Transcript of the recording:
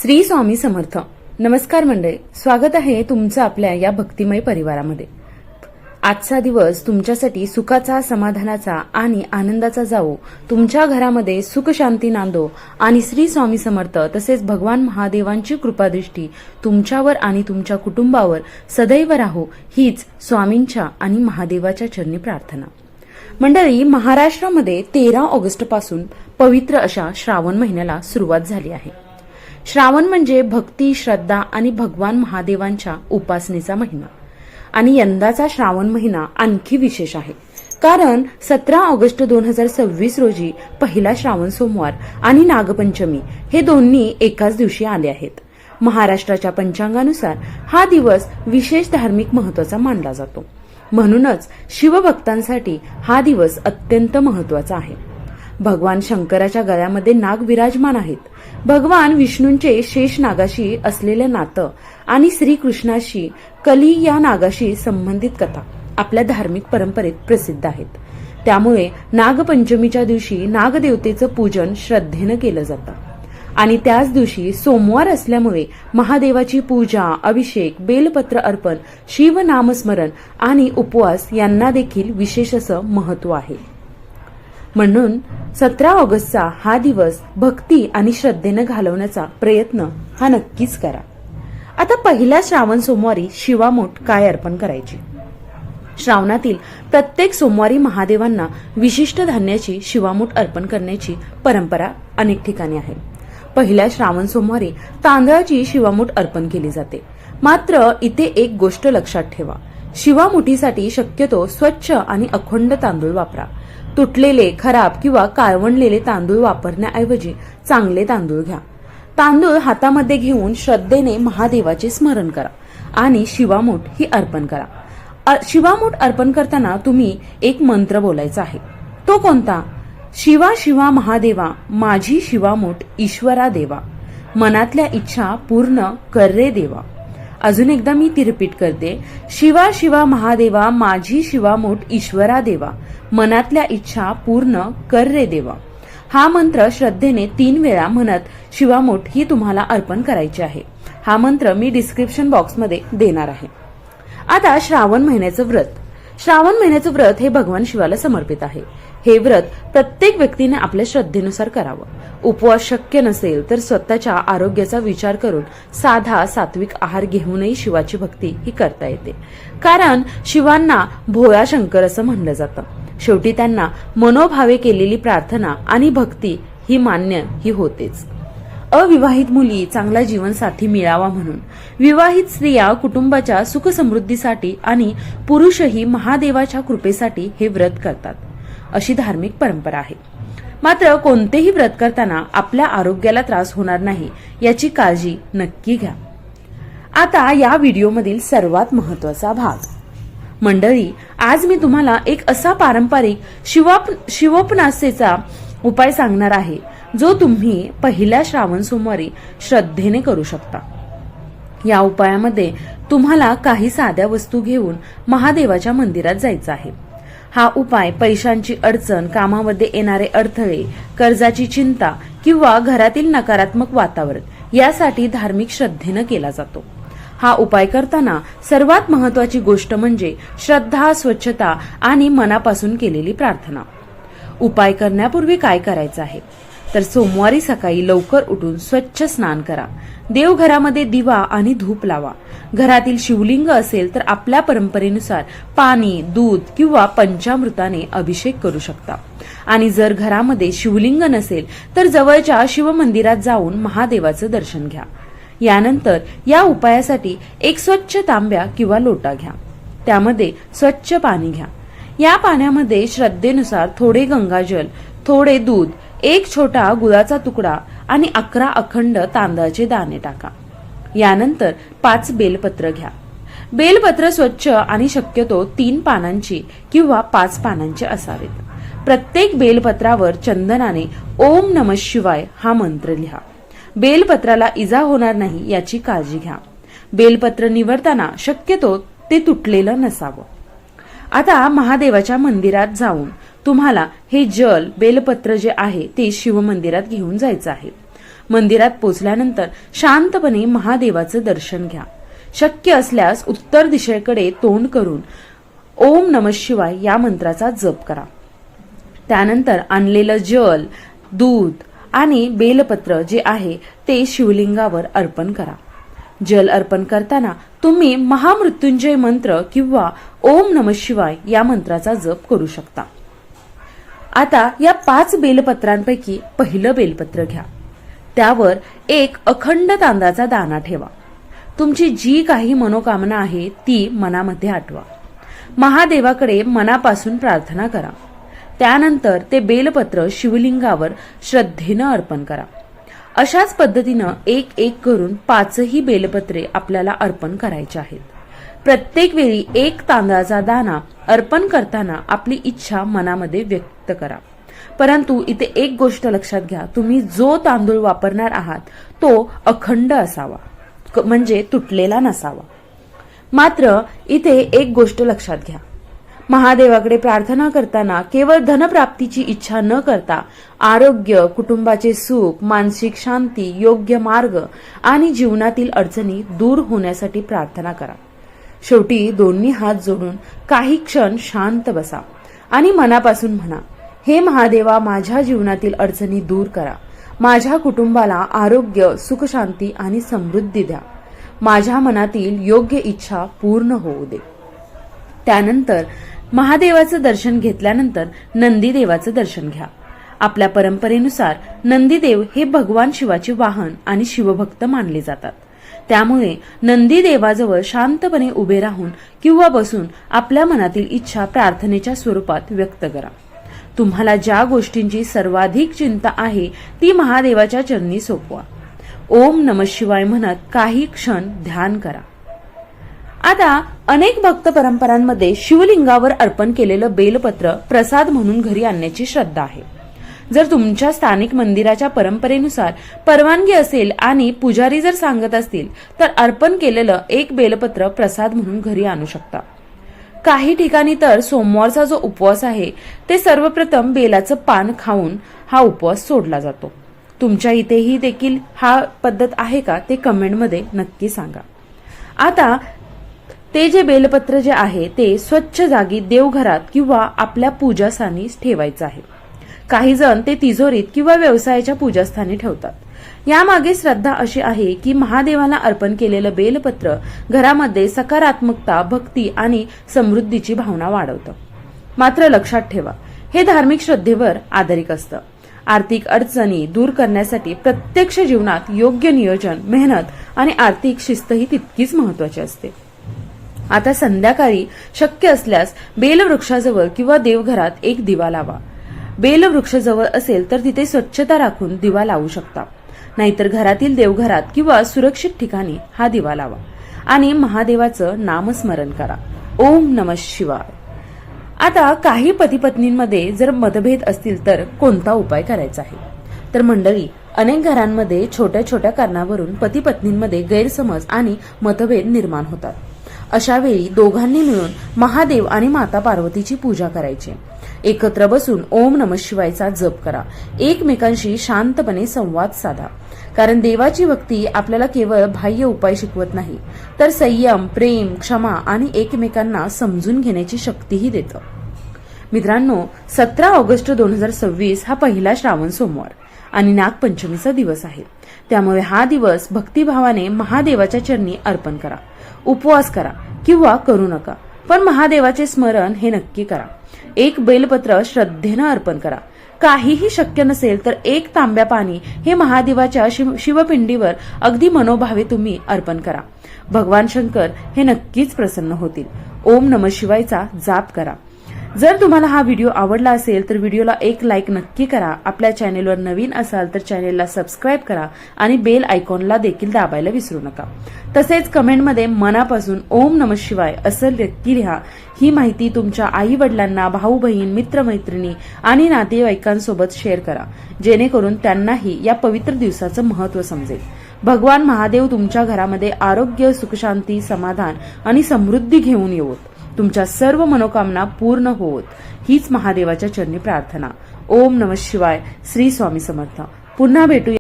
श्री स्वामी समर्थ. नमस्कार मंडळी, स्वागत आहे तुमचं आपल्या या भक्तिमय परिवारामध्ये. आजचा दिवस तुमच्यासाठी सुखाचा, समाधानाचा आणि आनंदाचा जावो. तुमच्या घरामध्ये सुख शांती नांदो आणि श्री स्वामी समर्थ तसेच भगवान महादेवांची कृपादृष्टी तुमच्यावर आणि तुमच्या कुटुंबावर सदैव राहो, हीच स्वामींच्या आणि महादेवाच्या चरणी प्रार्थना. मंडळी, महाराष्ट्रामध्ये 13 ऑगस्ट पासून पवित्र अशा श्रावण महिन्याला सुरुवात झाली आहे. श्रावण म्हणजे भक्ती, श्रद्धा आणि भगवान महादेवांच्या उपासनेचा महिना. आणि यंदाचा श्रावण महिना आणखी विशेष आहे, कारण 17 ऑगस्ट 2026 रोजी पहिला श्रावण सोमवार आणि नागपंचमी हे दोन्ही एकाच दिवशी आले आहेत. महाराष्ट्राच्या पंचांगानुसार हा दिवस विशेष धार्मिक महत्त्वाचा मानला जातो. म्हणूनच शिवभक्तांसाठी हा दिवस अत्यंत महत्त्वाचा आहे. भगवान शंकराच्या गळ्यामध्ये नाग विराजमान आहेत. भगवान विष्णूंचे शेष नागाशी असलेले नातं आणि श्रीकृष्णाशी कली या नागाशी संबंधित कथा आपल्या धार्मिक परंपरेत प्रसिद्ध आहेत. त्यामुळे नागपंचमीच्या दिवशी नागदेवतेचं पूजन श्रद्धेनं केलं जातं. आणि त्याच दिवशी सोमवार असल्यामुळे महादेवाची पूजा, अभिषेक, बेलपत्र अर्पण, शिवनामस्मरण आणि उपवास यांना देखील विशेष असं महत्त्व आहे. म्हणून 17 ऑगस्टचा हा दिवस भक्ती आणि श्रद्धेनं घालवण्याचा प्रयत्न हा नक्कीच करा. आता पहिल्या श्रावण सोमवारी शिवामूठ काय अर्पण करायची? श्रावणातील प्रत्येक सोमवारी महादेवांना विशिष्ट धान्याची शिवामूठ अर्पण करण्याची परंपरा अनेक ठिकाणी आहे. पहिल्या श्रावण सोमवारी तांदळाची शिवामूठ अर्पण केली जाते. मात्र इथे एक गोष्ट लक्षात ठेवा, शिवामुठीसाठी शक्यतो स्वच्छ आणि अखंड तांदूळ वापरा. तुटलेले, खराब किंवा काळवणलेले तांदूळ वापरण्याऐवजी चांगले तांदूळ घ्या. तांदूळ हातामध्ये घेऊन श्रद्धेने महादेवाचे स्मरण करा आणि शिवामूठ ही अर्पण करा. शिवामूठ अर्पण करताना तुम्ही एक मंत्र बोलायचा आहे. तो कोणता? शिवा शिवा महादेवा, माझी शिवामूठ ईश्वरा देवा, मनातल्या इच्छा पूर्ण कर रे देवा. अजून एकदा मी ती रिपीट करते. शिवा शिवा महादेवा, माझी शिवामूठ ईश्वरा देवा, मनातल्या इच्छा पूर्ण कर रे देवा. हा मंत्र श्रद्धेने 3 वेळा म्हणत शिवामूठ ही तुम्हाला अर्पण करायची आहे. हा मंत्र मी डिस्क्रिप्शन बॉक्समध्ये देणार आहे. आता श्रावण महिन्याचं व्रत. श्रावण महिन्याचं व्रत हे भगवान शिवाला समर्पित आहे. हे व्रत प्रत्येक व्यक्तीने आपल्या श्रद्धेनुसार करावं. उपवास शक्य नसेल तर स्वतःच्या आरोग्याचा विचार करून साधा सात्विक आहार घेऊनही शिवाची भक्ती ही करता येते. कारण शिवांना भोळा शंकर असं म्हणलं जातं. शेवटी त्यांना मनोभावे केलेली प्रार्थना आणि भक्ती ही मान्य ही होतेच. अविवाहित मुली चांगला जीवनसाथी मिळावा म्हणून, विवाहित स्त्रिया कुटुंबाच्या सुख समृद्धीसाठी आणि पुरुषही महादेवाच्या कृपेसाठी हे व्रत करतात, अशी धार्मिक परंपरा आहे. मात्र कोणतेही व्रत करताना आपल्या आरोग्याला त्रास होणार नाही याची काळजी नक्की घ्या. आता या व्हिडिओमधील सर्वात महत्त्वाचा भाग. मंडळी, आज मी तुम्हाला एक असा पारंपरिक शिवोपनासेचा उपाय सांगणार आहे जो तुम्ही पहिल्या श्रावण सोमवारी श्रद्धेने करू शकता. या उपायामध्ये तुम्हाला काही साध्या वस्तू घेऊन महादेवाच्या मंदिरात जायचं आहे. हा उपाय पैशांची अडचण, कामामध्ये येणारे अडथळे, कर्जाची चिंता किंवा घरातील नकारात्मक वातावरण यासाठी धार्मिक श्रद्धेनं केला जातो. हा उपाय करताना सर्वात महत्त्वाची गोष्ट म्हणजे श्रद्धा, स्वच्छता आणि मनापासून केलेली प्रार्थना. उपाय करण्यापूर्वी काय करायचं आहे तर सोमवारी सकाळी लवकर उठून स्वच्छ स्नान करा. देवघरामध्ये दिवा आणि धूप लावा. घरातील शिवलिंग असेल तर आपल्या परंपरेनुसार पाणी, दूध किंवा पंचामृताने अभिषेक करू शकता. आणि जर घरामध्ये शिवलिंग नसेल तर जवळच्या शिवमंदिरात जाऊन महादेवाचं दर्शन घ्या. यानंतर या उपायासाठी एक स्वच्छ तांब्या किंवा लोटा घ्या. त्यामध्ये स्वच्छ पाणी घ्या. या पाण्यामध्ये श्रद्धेनुसार थोडे गंगाजल, थोडे दूध, एक छोटा गुळाचा तुकडा आणि 11 अखंड तांदळाचे दाणे टाका. यानंतर 5 बेलपत्र घ्या. बेलपत्र स्वच्छ आणि शक्यतो 3 पानांची किंवा 5 पानांचे असावेत. प्रत्येक बेलपत्रावर चंदनाने ओम नमः शिवाय हा मंत्र लिहा. बेलपत्राला इजा होणार नाही याची काळजी घ्या. बेलपत्र निवडताना शक्यतो ते तुटलेलं नसावं. आता महादेवाच्या मंदिरात जाऊन तुम्हाला हे जल, बेलपत्र जे आहे ते शिवमंदिरात घेऊन जायचं आहे. मंदिरात पोचल्यानंतर शांतपणे महादेवाचं दर्शन घ्या. शक्य असल्यास उत्तर दिशेकडे तोंड करून ओम नमः शिवाय या मंत्राचा जप करा. त्यानंतर आणलेलं जल, दूध आणि बेलपत्र जे आहे ते शिवलिंगावर अर्पण करा. जल अर्पण करताना तुम्ही महामृत्युंजय मंत्र किंवा ओम नमः शिवाय या मंत्राचा जप करू शकता. आता या 5 बेलपत्रांपैकी पहिलं बेलपत्र घ्या. त्यावर एक अखंड तांदळाचा दाणा ठेवा. तुमची जी काही मनोकामना आहे ती मनामध्ये आठवा. महादेवाकडे मनापासून प्रार्थना करा. त्यानंतर ते बेलपत्र शिवलिंगावर श्रद्धेनं अर्पण करा. अशाच पद्धतीनं एक एक करून 5ही बेलपत्रे आपल्याला अर्पण करायची आहेत. प्रत्येक वेळी एक तांदळाचा दाणा अर्पण करताना आपली इच्छा मनामध्ये व्यक्त करा. परंतु इथे एक गोष्ट लक्षात घ्या, तुम्ही जो तांदूळ वापरणार आहात तो अखंड असावा, म्हणजे तुटलेला नसावा. मात्र इथे एक गोष्ट लक्षात घ्या, महादेवाकडे प्रार्थना करताना केवळ धनप्राप्तीची इच्छा न करता आरोग्य, कुटुंबाचे सुख, मानसिक शांती, योग्य मार्ग आणि जीवनातील अडचणी दूर होण्यासाठी प्रार्थना करा. शेवटी दोन्ही हात जोडून काही क्षण शांत बसा आणि मनापासून म्हणा, हे महादेवा, माझ्या जीवनातील अडचणी दूर करा. माझ्या कुटुंबाला आरोग्य, सुखशांती आणि समृद्धी द्या. माझ्या मनातील योग्य इच्छा पूर्ण होऊ दे. त्यानंतर महादेवाचं दर्शन घेतल्यानंतर नंदीदेवाचं दर्शन घ्या. आपल्या परंपरेनुसार नंदीदेव हे भगवान शिवाचे वाहन आणि शिवभक्त मानले जातात. त्यामुळे नंदीदेवाजवळ शांतपणे उभे राहून किंवा बसून आपल्या मनातील इच्छा प्रार्थनेच्या स्वरूपात व्यक्त करा. तुम्हाला ज्या गोष्टींची सर्वाधिक चिंता आहे ती महादेवाच्या चरणी सोपवा. ओम नमः शिवाय म्हणत काही क्षण ध्यान करा. आता अनेक भक्त परंपरांमध्ये शिवलिंगावर अर्पण केलेलं बेलपत्र प्रसाद म्हणून घरी आणण्याची श्रद्धा आहे. जर तुमच्या स्थानिक मंदिराच्या परंपरेनुसार परवानगी असेल आणि पुजारी जर सांगत असतील तर अर्पण केलेलं एक बेलपत्र प्रसाद म्हणून घरी आणू शकता. काही ठिकाणी तर सोमवारचा जो उपवास आहे ते सर्वप्रथम बेलाचं पान खाऊन हा उपवास सोडला जातो. तुमच्या इथेही देखील हा पद्धत आहे का ते कमेंटमध्ये नक्की सांगा. आता ते जे बेलपत्र जे आहे ते स्वच्छ जागी देवघरात किंवा आपल्या पूजास्थानी ठेवायचं आहे. काही जण ते तिजोरीत किंवा व्यवसायाच्या पूजास्थानी ठेवतात. यामागे श्रद्धा अशी आहे की महादेवाला अर्पण केलेलं बेलपत्र घरामध्ये सकारात्मकता, भक्ती आणि समृद्धीची भावना वाढवतं. मात्र लक्षात ठेवा, हे धार्मिक श्रद्धेवर आधारित असतं. आर्थिक अडचणी दूर करण्यासाठी प्रत्यक्ष जीवनात योग्य नियोजन, मेहनत आणि आर्थिक शिस्तही तितकीच महत्वाची असते. आता संध्याकाळी शक्य असल्यास बेलवृक्षाजवळ किंवा देवघरात एक दिवा लावा. बेलवृक्ष जवळ असेल तर तिथे स्वच्छता राखून दिवा लावू शकता. नाहीतर घरातील देवघरात किंवा सुरक्षित ठिकाणी हा दिवा लावा आणि महादेवाचं नामस्मरण करा. ओम नमः शिवाय. आता काही पती पत्नींमध्ये जर मतभेद असतील तर कोणता उपाय करायचा आहे? तर मंडळी, अनेक घरांमध्ये छोट्या छोट्या कारणावरून पती पत्नींमध्ये गैरसमज आणि मतभेद निर्माण होतात. अशा वेळी दोघांनी मिळून महादेव आणि माता पार्वतीची पूजा करायची. एकत्र बसून ओम नमः शिवायचा जप करा. एकमेकांशी शांतपणे संवाद साधा. कारण देवाची भक्ती आपल्याला केवळ बाह्य उपाय शिकवत नाही, तर संयम, प्रेम, क्षमा आणि एकमेकांना समजून घेण्याची शक्तीही देतं. मित्रांनो, 17 ऑगस्ट 2026 हा पहिला श्रावण सोमवार आणि नागपंचमीचा दिवस आहे. त्यामुळे हा दिवस भक्तिभावाने महादेवाच्या चरणी अर्पण करा. उपवास करा किंवा करू नका, पण महादेवाचे स्मरण हे नक्की करा. एक बेलपत्र श्रद्धेनं अर्पण करा. काहीही शक्य नसेल तर एक तांब्या पाणी हे महादेवाच्या शिवपिंडीवर अगदी मनोभावे तुम्ही अर्पण करा. भगवान शंकर हे नक्कीच प्रसन्न होतील. ओम नमः शिवायचा जाप करा. जर तुम्हाला हा व्हिडिओ आवडला असेल तर व्हिडिओला एक लाईक नक्की करा. आपल्या चॅनेलवर नवीन असाल तर चॅनेलला सबस्क्राईब करा आणि बेल आयकॉनला देखील दाबायला विसरू नका. तसेच कमेंटमध्ये मनापासून ओम नमः शिवाय असं नक्की लिहा. ही माहिती तुमच्या आई वडिलांना, भाऊ बहीण, मित्रमैत्रिणी आणि नातेवाईकांसोबत शेअर करा, जेणेकरून त्यांनाही या पवित्र दिवसाचं महत्त्व समजेल. भगवान महादेव तुमच्या घरामध्ये आरोग्य, सुखशांती, समाधान आणि समृद्धी घेऊन येवोत. तुमच्या सर्व मनोकामना पूर्ण होवोत, हीच महादेवाच्या चरणी प्रार्थना. ओम नमः शिवाय. श्री स्वामी समर्थ. पुन्हा भेटूया.